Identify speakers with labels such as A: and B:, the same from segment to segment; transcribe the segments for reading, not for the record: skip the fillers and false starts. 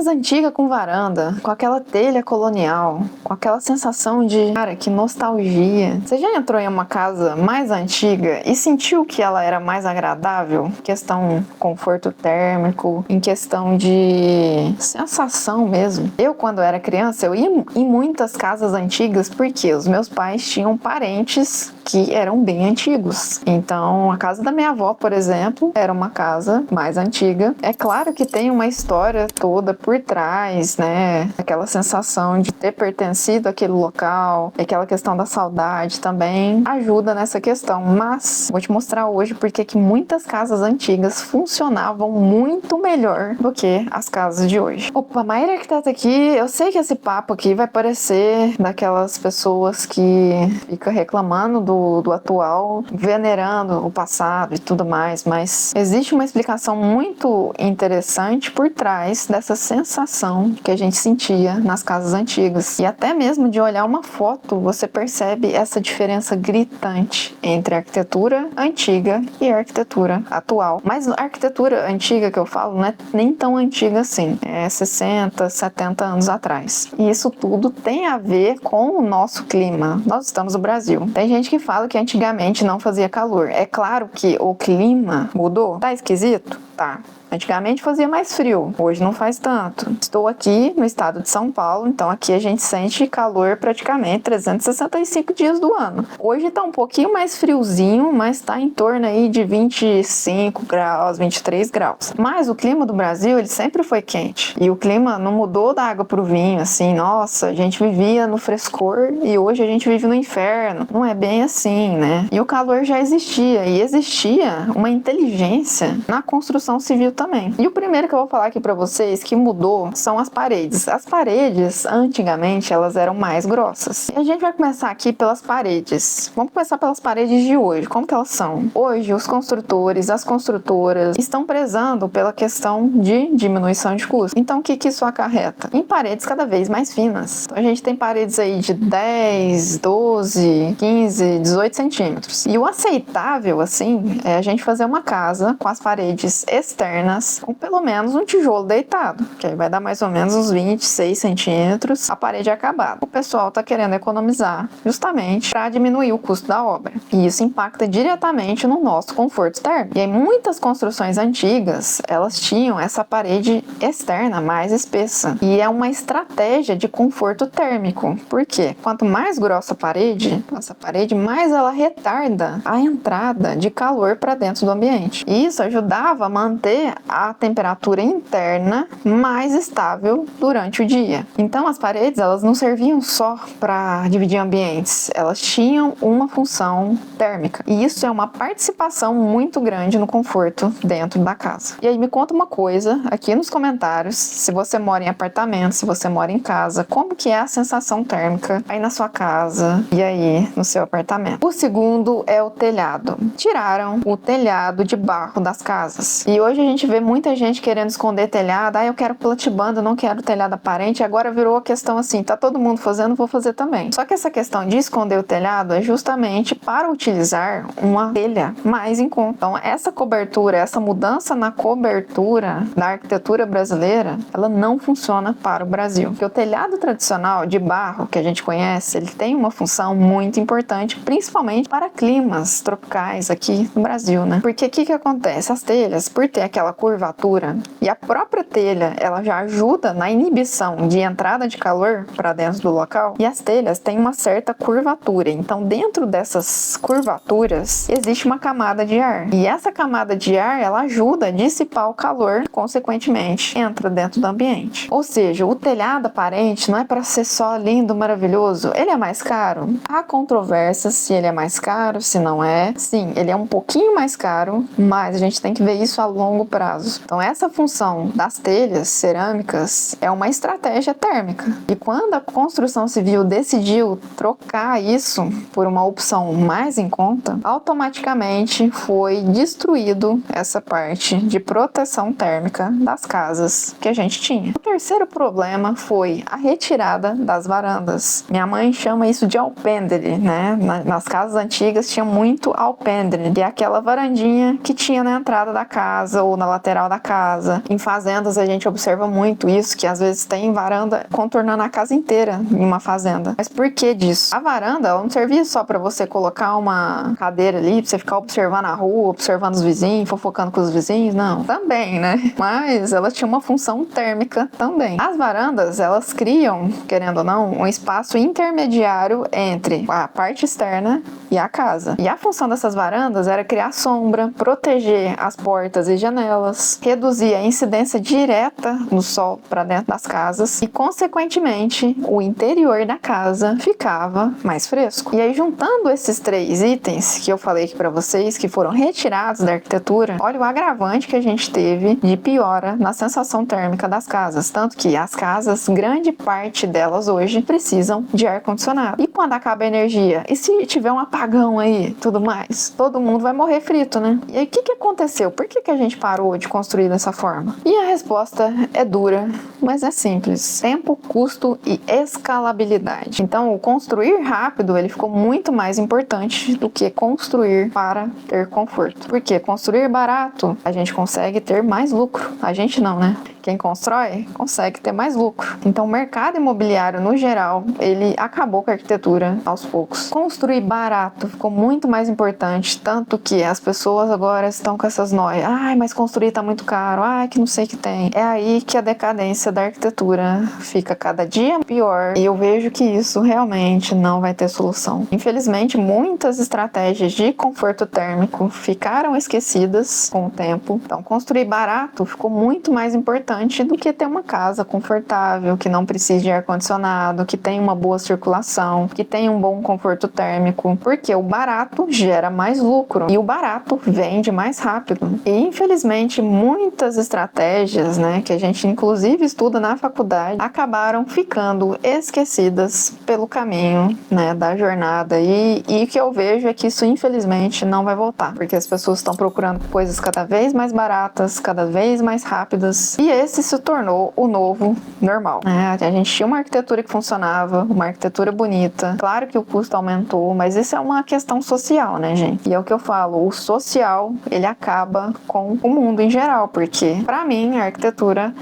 A: casa antiga com varanda, com aquela telha colonial, com aquela sensação de, cara, que nostalgia. Você já entrou em uma casa mais antiga e sentiu que ela era mais agradável? Em questão conforto térmico, em questão de sensação mesmo. Eu, quando era criança, eu ia em muitas casas antigas porque os meus pais tinham parentes que eram bem antigos. Então, a casa da minha avó, por exemplo, era uma casa mais antiga. É claro que tem uma história toda por trás, né? Aquela sensação de ter pertencido àquele local, aquela questão da saudade também ajuda nessa questão. Mas vou te mostrar hoje porque que muitas casas antigas funcionavam muito melhor do que as casas de hoje. Opa, Maíra Arquiteta aqui. Eu sei que esse papo aqui vai parecer daquelas pessoas que ficam reclamando do atual, venerando o passado e tudo mais, mas existe uma explicação muito interessante por trás dessa sensação que a gente sentia nas casas antigas. E até mesmo de olhar uma foto, você percebe essa diferença gritante entre a arquitetura antiga e a arquitetura atual. Mas a arquitetura antiga que eu falo não é nem tão antiga assim, é 60, 70 anos atrás. E isso tudo tem a ver com o nosso clima. Nós estamos no Brasil. Tem gente que fala que antigamente não fazia calor. É claro que o clima mudou. Tá esquisito? Tá. Antigamente fazia mais frio, hoje não faz tanto. Estou aqui no estado de São Paulo, então aqui a gente sente calor praticamente 365 dias do ano. Hoje está um pouquinho mais friozinho, mas está em torno aí de 25 graus, 23 graus. Mas o clima do Brasil, ele sempre foi quente. E o clima não mudou da água pro vinho, assim, nossa, a gente vivia no frescor e hoje a gente vive no inferno. Não é bem assim, né? E o calor já existia, e existia uma inteligência na construção civil também. E o primeiro que eu vou falar aqui pra vocês que mudou são as paredes. As paredes, antigamente, elas eram mais grossas. E a gente vai começar aqui pelas paredes. Vamos começar pelas paredes de hoje. Como que elas são? Hoje, os construtores, as construtoras estão prezando pela questão de diminuição de custo. Então, o que isso acarreta? Em paredes cada vez mais finas. Então, a gente tem paredes aí de 10, 12, 15, 18 centímetros. E o aceitável, assim, é a gente fazer uma casa com as paredes externas com pelo menos um tijolo deitado, que aí vai dar mais ou menos uns 26 centímetros, a parede é acabada. O pessoal tá querendo economizar justamente para diminuir o custo da obra. E isso impacta diretamente no nosso conforto térmico. E aí muitas construções antigas, elas tinham essa parede externa mais espessa. E é uma estratégia de conforto térmico. Por quê? Quanto mais grossa a parede, essa parede, mais ela retarda a entrada de calor para dentro do ambiente. E isso ajudava a manter a temperatura interna mais estável durante o dia. Então as paredes, elas não serviam só para dividir ambientes, elas tinham uma função térmica. E isso é uma participação muito grande no conforto dentro da casa. E aí me conta uma coisa aqui nos comentários, se você mora em apartamento, se você mora em casa, como que é a sensação térmica aí na sua casa e aí no seu apartamento. O segundo é o telhado. Tiraram o telhado de barro das casas. E hoje a gente vê muita gente querendo esconder telhado. Eu quero platibanda, não quero telhado aparente. Agora virou a questão assim, tá todo mundo fazendo, vou fazer também. Só que essa questão de esconder o telhado é justamente para utilizar uma telha mais em conta. Então essa cobertura, essa mudança na cobertura da arquitetura brasileira, ela não funciona para o Brasil. Porque o telhado tradicional de barro que a gente conhece, ele tem uma função muito importante, principalmente para climas tropicais aqui no Brasil, né? Porque o que acontece? As telhas, por ter aquela curvatura, e a própria telha, ela já ajuda na inibição de entrada de calor para dentro do local, e as telhas têm uma certa curvatura. Então, dentro dessas curvaturas, existe uma camada de ar. E essa camada de ar, ela ajuda a dissipar o calor, consequentemente, entra dentro do ambiente. Ou seja, o telhado aparente não é para ser só lindo, maravilhoso. Ele é mais caro? Há controvérsias se ele é mais caro, se não é. Sim, ele é um pouquinho mais caro, mas a gente tem que ver isso a longo prazo. Então essa função das telhas cerâmicas é uma estratégia térmica. E quando a construção civil decidiu trocar isso por uma opção mais em conta, automaticamente foi destruído essa parte de proteção térmica das casas que a gente tinha. O terceiro problema foi a retirada das varandas. Minha mãe chama isso de alpendre, né? Nas casas antigas tinha muito alpendre, e aquela varandinha que tinha na entrada da casa, casa ou na lateral da casa. Em fazendas a gente observa muito isso, que às vezes tem varanda contornando a casa inteira em uma fazenda. Mas por que disso? A varanda, ela não servia só para você colocar uma cadeira ali, pra você ficar observando a rua, observando os vizinhos, fofocando com os vizinhos, não. Também, né? Mas ela tinha uma função térmica também. As varandas, elas criam, querendo ou não, um espaço intermediário entre a parte externa e a casa. E a função dessas varandas era criar sombra, proteger as portas e janelas, reduzir a incidência direta do sol para dentro das casas e, consequentemente, o interior da casa ficava mais fresco. E aí, juntando esses 3 itens que eu falei aqui para vocês, que foram retirados da arquitetura, olha o agravante que a gente teve de piora na sensação térmica das casas. Tanto que as casas, grande parte delas hoje, precisam de ar-condicionado. E quando acaba a energia? E se tiver um apagão aí, tudo mais? Todo mundo vai morrer frito, né? E aí, o que aconteceu? Por que a gente parou de construir dessa forma? E a resposta é dura, mas é simples. Tempo, custo e escalabilidade. Então, o construir rápido, ele ficou muito mais importante do que construir para ter conforto. Porque construir barato, a gente consegue ter mais lucro. A gente não, né? Quem constrói consegue ter mais lucro. Então, o mercado imobiliário, no geral, ele acabou com a arquitetura aos poucos. Construir barato ficou muito mais importante, tanto que as pessoas agora estão com essas noias. Ai, mas construir tá muito caro. Ai, que não sei o que tem. É aí que a decadência da arquitetura fica cada dia pior. E eu vejo que isso realmente não vai ter solução. Infelizmente, muitas estratégias de conforto térmico ficaram esquecidas com o tempo. Então, construir barato ficou muito mais importante do que ter uma casa confortável, que não precise de ar-condicionado, que tenha uma boa circulação, que tenha um bom conforto térmico, porque o barato gera mais lucro e o barato vende mais rápido. E infelizmente muitas estratégias, né, que a gente inclusive estuda na faculdade, acabaram ficando esquecidas pelo caminho, né, da jornada e o que eu vejo é que isso infelizmente não vai voltar, porque as pessoas estão procurando coisas cada vez mais baratas, cada vez mais rápidas e esse se tornou o novo normal, né? A gente tinha uma arquitetura que funcionava, uma arquitetura bonita. Claro que o custo aumentou, mas isso é uma questão social, né, gente? E é o que eu falo, o social, ele acaba com o mundo em geral, porque, pra mim, a arquitetura,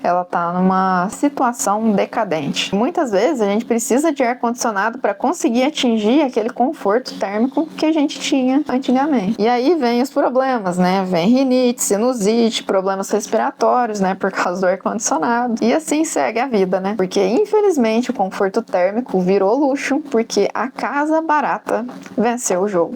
A: ela tá numa situação decadente. Muitas vezes a gente precisa de ar-condicionado para conseguir atingir aquele conforto térmico que a gente tinha antigamente. E aí vem os problemas, né? Vem rinite, sinusite, problemas respiratórios, né? Por causa do ar-condicionado. E assim segue a vida, né? Porque, infelizmente, o conforto térmico virou luxo porque a casa barata venceu o jogo.